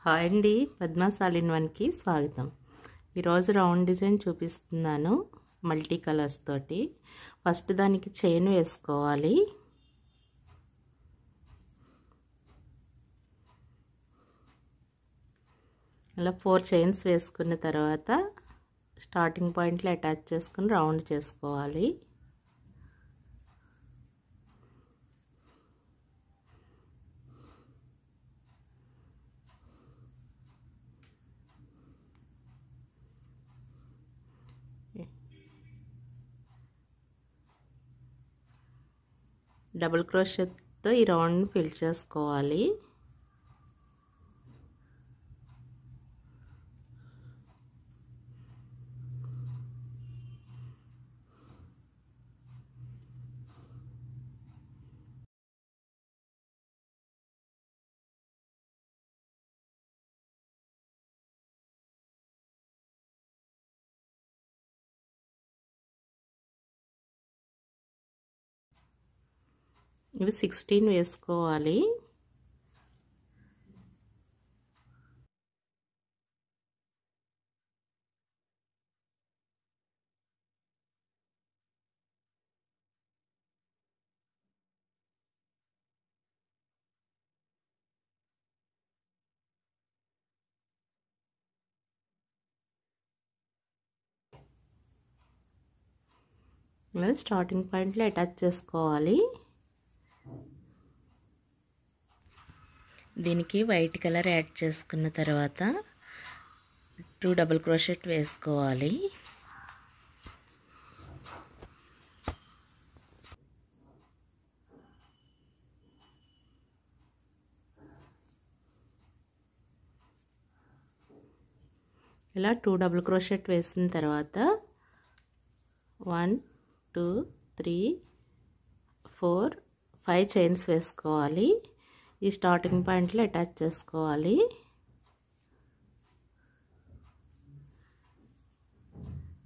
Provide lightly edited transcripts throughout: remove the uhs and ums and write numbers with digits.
Hi అండి, పద్మశాలిన్ వన్కి స్వాగతం. ఈరోజు రౌండ్ డిజైన్ చూపిస్తున్నాను మల్టీ కలర్స్ తోటి. ఫస్ట్ దానికి చైన్ వేసుకోవాలి. అలా 4 చైన్స్ వేసుకున్న తర్వాత స్టార్టింగ్ పాయింట్లో అటాచ్ చేసుకుని రౌండ్ చేసుకోవాలి. డబుల్ క్రోషెట్తో ఈ రౌండ్ ఫిల్ చేసుకోవాలి. ఇవి 16 వేసుకోవాలి. ఇలా స్టార్టింగ్ పాయింట్లో అటాచ్ చేసుకోవాలి. దీనికి వైట్ కలర్ యాడ్ చేసుకున్న తర్వాత 2 డబుల్ క్రోషెట్ వేసుకోవాలి. ఇలా 2 డబుల్ క్రోషెట్ వేసిన తర్వాత 1 2 3 4 5 చైన్స్ వేసుకోవాలి. ఈ స్టార్టింగ్ పాయింట్లో అటాచ్ చేసుకోవాలి.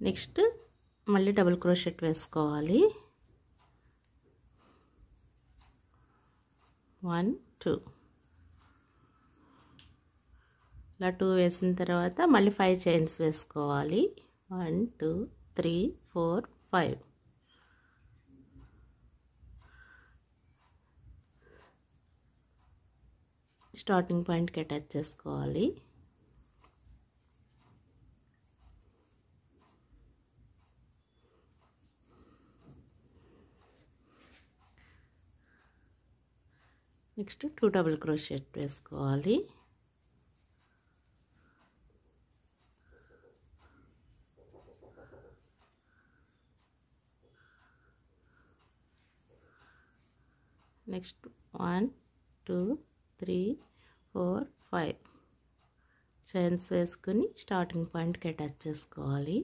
నెక్స్ట్ మళ్ళీ డబుల్ క్రోషెట్ వేసుకోవాలి. 1 2 ఇలా 2 వేసిన తర్వాత మళ్ళీ 5 చైన్స్ వేసుకోవాలి. 1 2 3 4 5. స్టార్టింగ్ పాయింట్కి అటాచ్ చేసుకోవాలి. నెక్స్ట్ 2 డబుల్ క్రోషెట్ వేసుకోవాలి. నెక్స్ట్ 1 2 3 4 5 చైన్స్ వేసుకుని స్టార్టింగ్ పాయింట్కి అటాచ్ చేసుకోవాలి.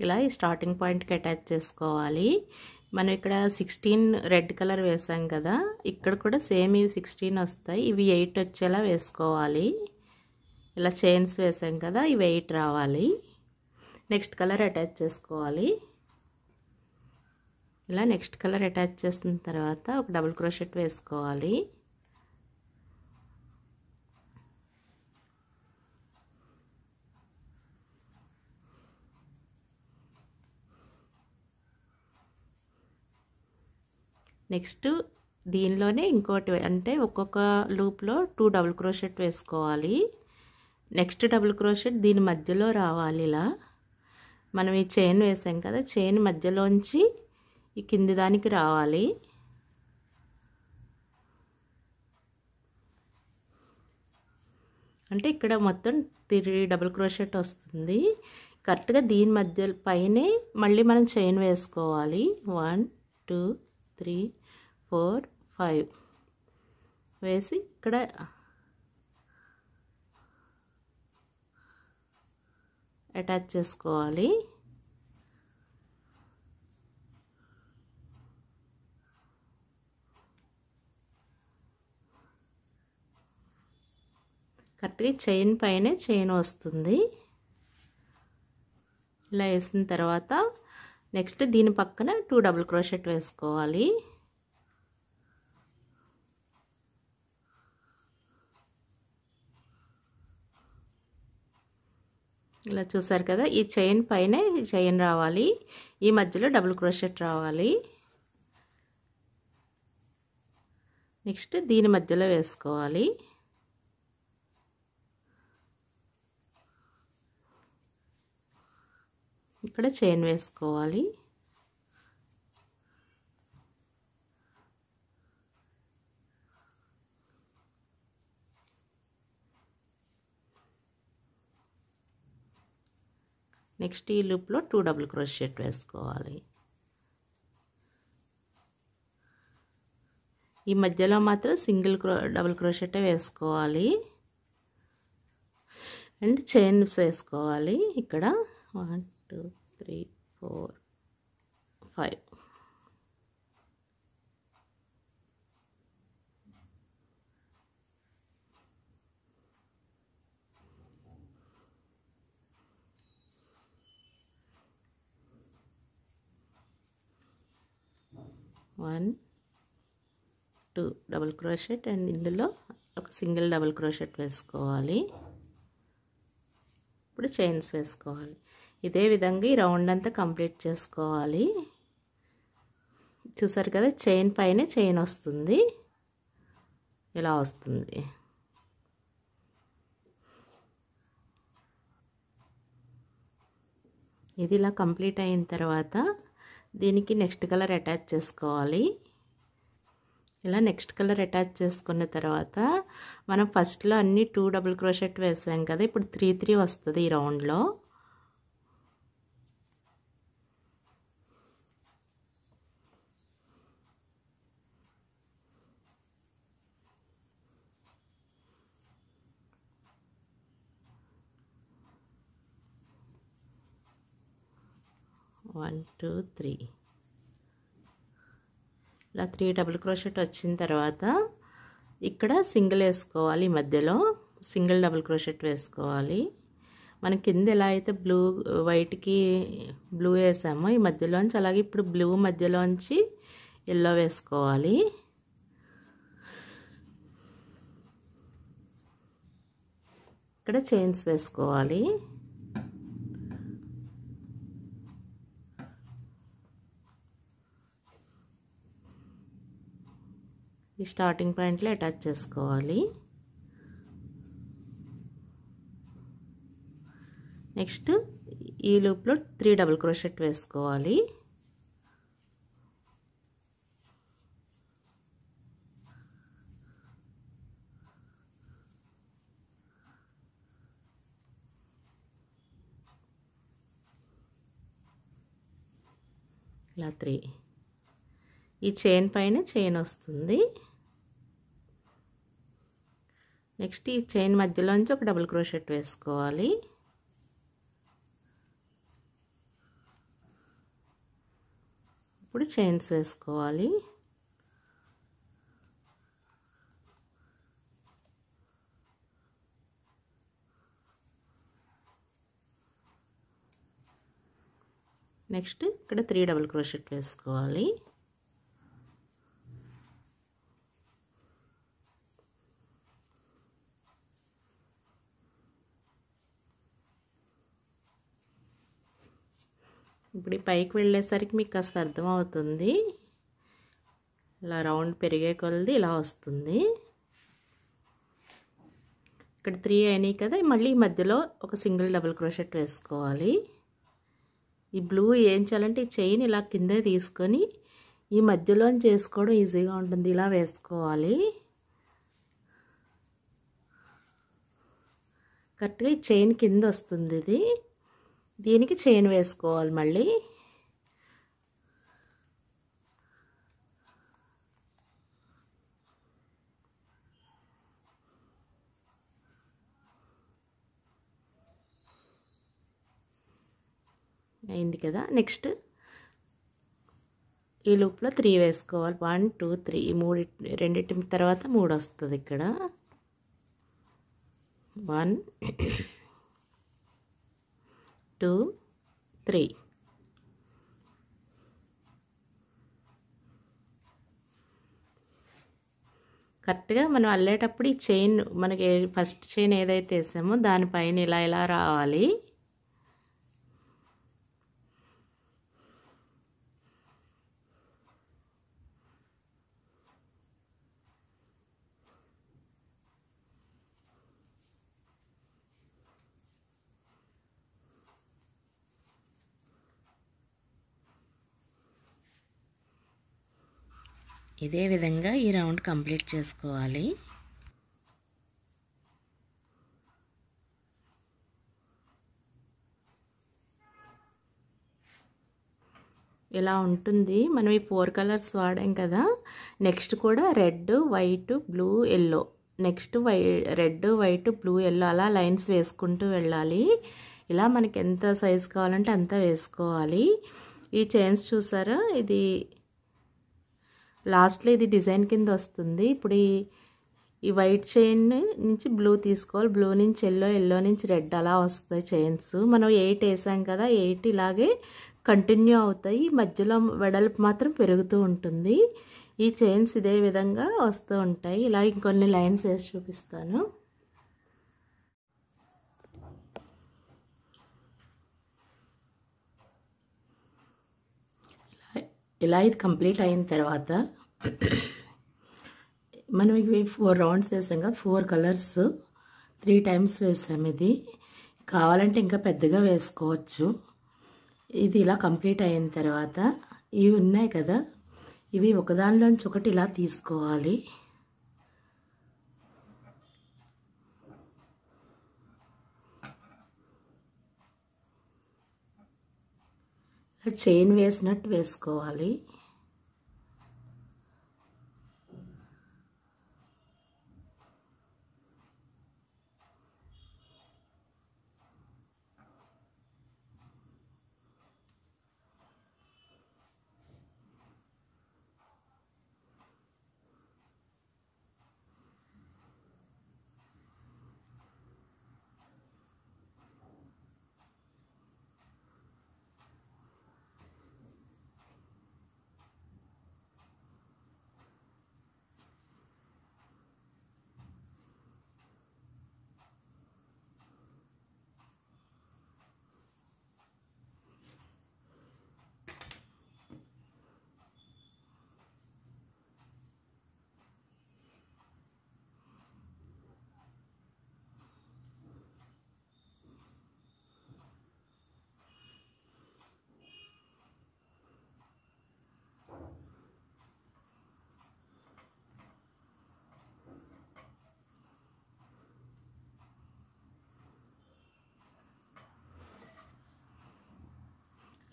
ఇలా ఈ స్టార్టింగ్ పాయింట్కి అటాచ్ చేసుకోవాలి. మనం ఇక్కడ 16 రెడ్ కలర్ వేసాం కదా, ఇక్కడ కూడా సేమ్ ఇవి 16 వస్తాయి. ఇవి 8 వచ్చేలా వేసుకోవాలి. ఇలా చైన్స్ వేసాం కదా, ఇవి 8 రావాలి. నెక్స్ట్ కలర్ అటాచ్ చేసుకోవాలి. ఇలా నెక్స్ట్ కలర్ అటాచ్ చేసిన తర్వాత ఒక డబుల్ క్రోషెట్ వేసుకోవాలి. నెక్స్ట్ దీనిలోనే ఇంకోటి, అంటే ఒక్కొక్క లూప్లో 2 డబుల్ క్రోషెట్ వేసుకోవాలి. నెక్స్ట్ డబుల్ క్రోషెట్ దీని మధ్యలో రావాలి. ఇలా మనం ఈ చైన్ వేసాం కదా, చైన్ మధ్యలోంచి ఈ కింది దానికి రావాలి. అంటే ఇక్కడ మొత్తం 3 డబుల్ క్రోషెట్ వస్తుంది. కరెక్ట్గా దీని మధ్య పైనే మళ్ళీ మనం చైన్ వేసుకోవాలి. 1 2 3 4 5 వేసి ఇక్కడ అటాచ్ చేసుకోవాలి. కరెక్ట్గా చైన్ పైనే చైన్ వస్తుంది. ఇలా వేసిన తర్వాత నెక్స్ట్ దీని పక్కన 2 డబుల్ క్రోషెట్ వేసుకోవాలి. ఇలా చూసారు కదా, ఈ చైన్ పైనే ఈ చైన్ రావాలి, ఈ మధ్యలో డబుల్ క్రోషెట్ రావాలి. నెక్స్ట్ దీని మధ్యలో వేసుకోవాలి. ఇక్కడ చైన్ వేసుకోవాలి. నెక్స్ట్ ఈ లూప్లో 2 డబుల్ క్రోషెట్ వేసుకోవాలి. ఈ మధ్యలో మాత్రం సింగిల్ డబుల్ క్రోషెటే వేసుకోవాలి. అండ్ చైన్స్ వేసుకోవాలి. ఇక్కడ 1 2 3 4 5 1 2 డబుల్ క్రోషెట్ అండ్ ఇందులో ఒక సింగిల్ డబుల్ క్రోషెట్ వేసుకోవాలి. ఇప్పుడు చైన్స్ వేసుకోవాలి. ఇదే విధంగా ఈ రౌండ్ అంతా కంప్లీట్ చేసుకోవాలి. చూసారు కదా, చైన్ పైన చైన్ వస్తుంది, ఇలా వస్తుంది. ఇది ఇలా కంప్లీట్ అయిన తర్వాత దీనికి నెక్స్ట్ కలర్ అటాచ్ చేసుకోవాలి. ఇలా నెక్స్ట్ కలర్ అటాచ్ చేసుకున్న తర్వాత మనం ఫస్ట్లో అన్ని 2 డబుల్ క్రోషెట్ వేసాం కదా, ఇప్పుడు 3 3 వస్తుంది ఈ రౌండ్లో. వన్ టూ త్రీ ఇలా 3 డబుల్ క్రోషెట్ వచ్చిన తర్వాత ఇక్కడ సింగిల్ వేసుకోవాలి. మధ్యలో సింగిల్ డబుల్ క్రోషెట్ వేసుకోవాలి. మన కింద ఎలా అయితే బ్లూ వైట్కి బ్లూ వేసామో ఈ మధ్యలోంచి, అలాగే ఇప్పుడు బ్లూ మధ్యలోంచి ఎల్లో వేసుకోవాలి. ఇక్కడ చైన్స్ వేసుకోవాలి. ఈ స్టార్టింగ్ పాయింట్లో అటాచ్ చేసుకోవాలి. నెక్స్ట్ ఈ లూప్లో 3 డబుల్ క్రోషెట్ వేసుకోవాలి. ఇలా 3. ఈ చైన్ పైన చైన్ వస్తుంది. నెక్స్ట్ ఈ చైన్ మధ్యలోంచి ఒక డబుల్ క్రోషెట్ వేసుకోవాలి. చైన్స్ వేసుకోవాలి. నెక్స్ట్ ఇక్కడ 3 డబుల్ క్రోషెట్ వేసుకోవాలి. ఇప్పుడు ఈ పైకి వెళ్ళేసరికి మీకు కాస్త అర్థమవుతుంది. ఇలా రౌండ్ పెరిగే కొలది ఇలా వస్తుంది. ఇక్కడ 3 అయినాయి కదా, మళ్ళీ మధ్యలో ఒక సింగిల్ డబుల్ క్రోషెట్ వేసుకోవాలి. ఈ బ్లూ ఏం చేయాలంటే ఈ చైన్ ఇలా కిందే తీసుకొని ఈ మధ్యలో చేసుకోవడం ఈజీగా ఉంటుంది. ఇలా వేసుకోవాలి. కరెక్ట్గా ఈ చైన్ కింద వస్తుంది. ఇది దీనికి చైన్ వేసుకోవాలి. మళ్ళీ అయింది కదా. నెక్స్ట్ ఈ లూప్లో 3 వేసుకోవాలి. 1 2 3 ఈ రెండింటి తర్వాత 3 వస్తుంది. ఇక్కడ 1 2 3 కరెక్ట్గా మనం అల్లేటప్పుడు ఈ చైన్ మనకి ఫస్ట్ చైన్ ఏదైతే వేసామో దానిపైన ఇలా ఇలా రావాలి. ఇదే విధంగా ఈ రౌండ్ కంప్లీట్ చేసుకోవాలి. ఇలా ఉంటుంది. మనం ఈ 4 కలర్స్ వాడాం కదా. నెక్స్ట్ కూడా red, white, blue, yellow, next red, white, blue, yellow అలా లైన్స్ వేసుకుంటూ వెళ్ళాలి. ఇలా మనకి ఎంత సైజ్ కావాలంటే అంత వేసుకోవాలి. ఈ చైన్స్ చూసారా, ఇది లాస్ట్లో ఇది డిజైన్ కింద వస్తుంది. ఇప్పుడు ఈ వైట్ చైన్ నుంచి బ్లూ తీసుకోవాలి. బ్లూ నుంచి ఎల్లో, ఎల్లో నుంచి రెడ్ అలా వస్తాయి చైన్స్. మనం 8 వేసాం కదా, 8 ఇలాగే కంటిన్యూ అవుతాయి. మధ్యలో వెడల్పు మాత్రం పెరుగుతూ ఉంటుంది. ఈ చైన్స్ ఇదే విధంగా వస్తూ ఉంటాయి. ఇలా ఇంకొన్ని లైన్స్ వేసి చూపిస్తాను. ఇలా ఇది కంప్లీట్ అయిన తర్వాత మనం ఇవి 4 రౌండ్స్ వేసాం కదా, 4 కలర్స్ 3 టైమ్స్ వేసాం. ఇది కావాలంటే ఇంకా పెద్దగా వేసుకోవచ్చు. ఇది ఇలా కంప్లీట్ అయిన తర్వాత ఇవి ఉన్నాయి కదా, ఇవి ఒకదానిలోంచి ఒకటి ఇలా తీసుకోవాలి. చైన్ వేసినట్టు వేసుకోవాలి.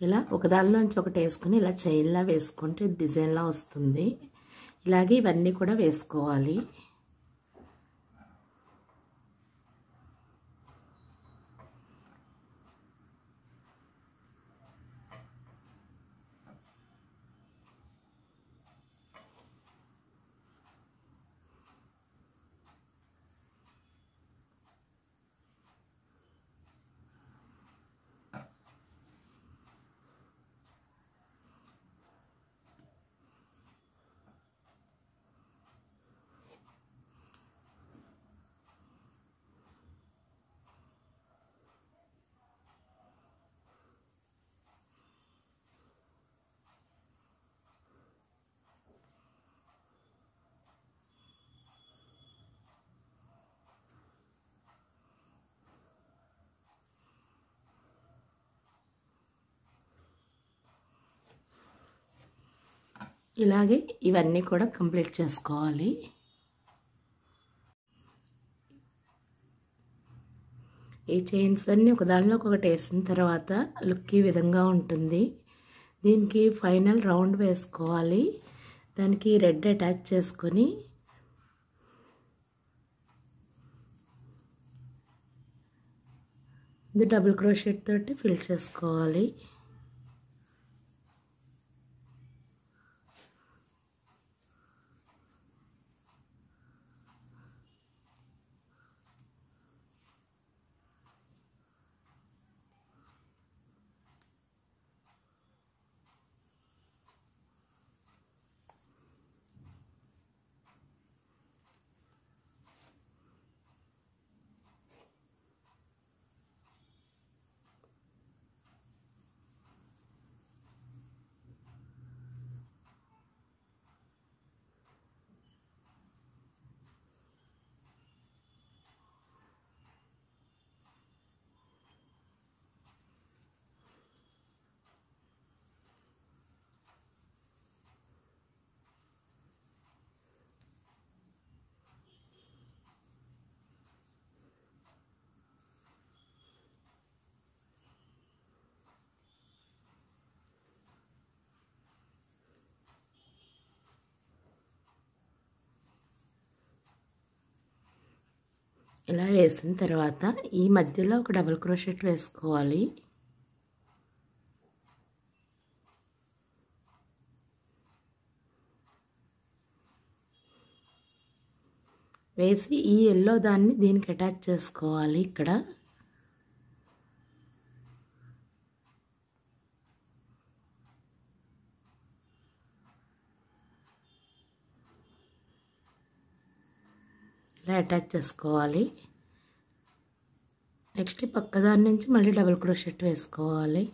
ఇలా ఒకదానిలోంచి ఒకటి వేసుకుని ఇలా చైన్లా వేసుకుంటే డిజైన్లా వస్తుంది. ఇలాగే ఇవన్నీ కూడా వేసుకోవాలి. ఇలాగే ఇవన్నీ కూడా కంప్లీట్ చేసుకోవాలి. ఈ చైన్స్ అన్నీ ఒకదానిలో ఒకటి వేసిన తర్వాత లుక్ ఈ విధంగా ఉంటుంది. దీనికి ఫైనల్ రౌండ్ వేసుకోవాలి. దానికి రెడ్ అటాచ్ చేసుకొని ఇది డబుల్ క్రోషెట్ తోటి ఫిల్ చేసుకోవాలి. ఇలా వేసిన తర్వాత ఈ మధ్యలో ఒక డబుల్ క్రోషెట్ వేసుకోవాలి. వేసి ఈ ఎల్లో దాన్ని దీనికి అటాచ్ చేసుకోవాలి. ఇక్కడ ఇలా అటాచ్ చేసుకోవాలి. నెక్స్ట్ పక్క దాని నుంచి మళ్ళీ డబుల్ క్రోషెట్ వేసుకోవాలి.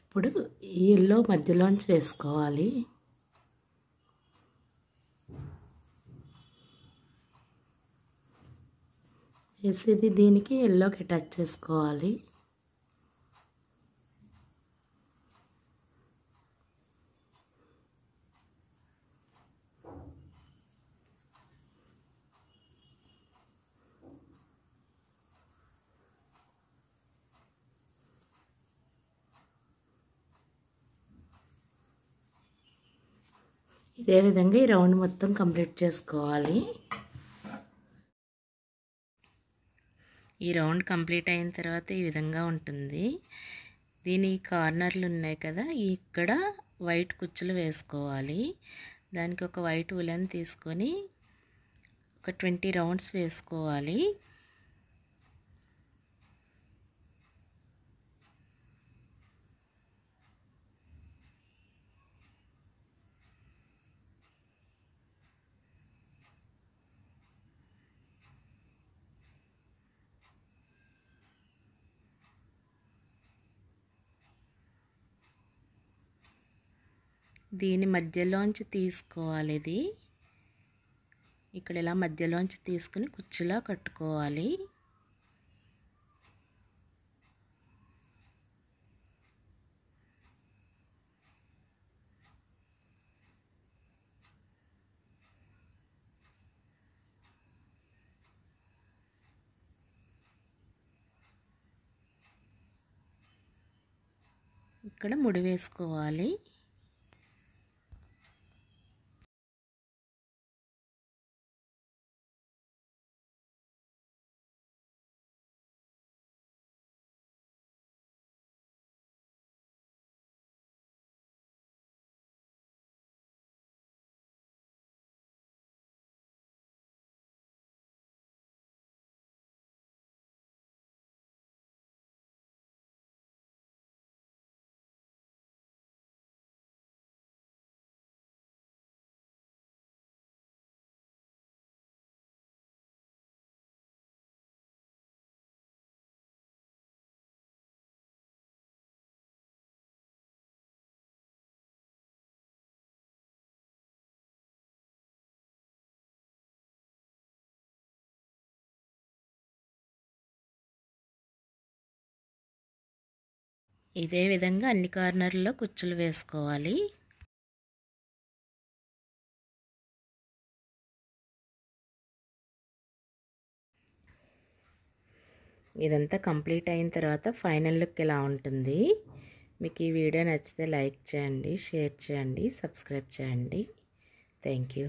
ఇప్పుడు ఈ ఎల్లో మధ్యలోంచి వేసుకోవాలి. వేసేది దీనికి ఎల్లోకి అటాచ్ చేసుకోవాలి. ఇదే విధంగా ఈ రౌండ్ మొత్తం కంప్లీట్ చేసుకోవాలి. ఈ రౌండ్ కంప్లీట్ అయిన తర్వాత ఈ విధంగా ఉంటుంది. దీని కార్నర్లు ఉన్నాయి కదా, ఇక్కడ వైట్ కుచ్చులు వేసుకోవాలి. దానికి ఒక వైట్ ఉలెన్ తీసుకొని ఒక 20 రౌండ్స్ వేసుకోవాలి. దీని మధ్యలోంచి తీసుకోవాలి. ఇది ఇక్కడ ఇలా మధ్యలోంచి తీసుకుని కుచ్చులా కట్టుకోవాలి. ఇక్కడ ముడి వేసుకోవాలి. ఇదే విధంగా అన్ని కార్నర్లో కుచ్చులు వేసుకోవాలి. ఇదంతా కంప్లీట్ అయిన తర్వాత ఫైనల్ లుక్ ఇలా ఉంటుంది. మీకు ఈ వీడియో నచ్చితే లైక్ చేయండి, షేర్ చేయండి, సబ్స్క్రైబ్ చేయండి. Thank you.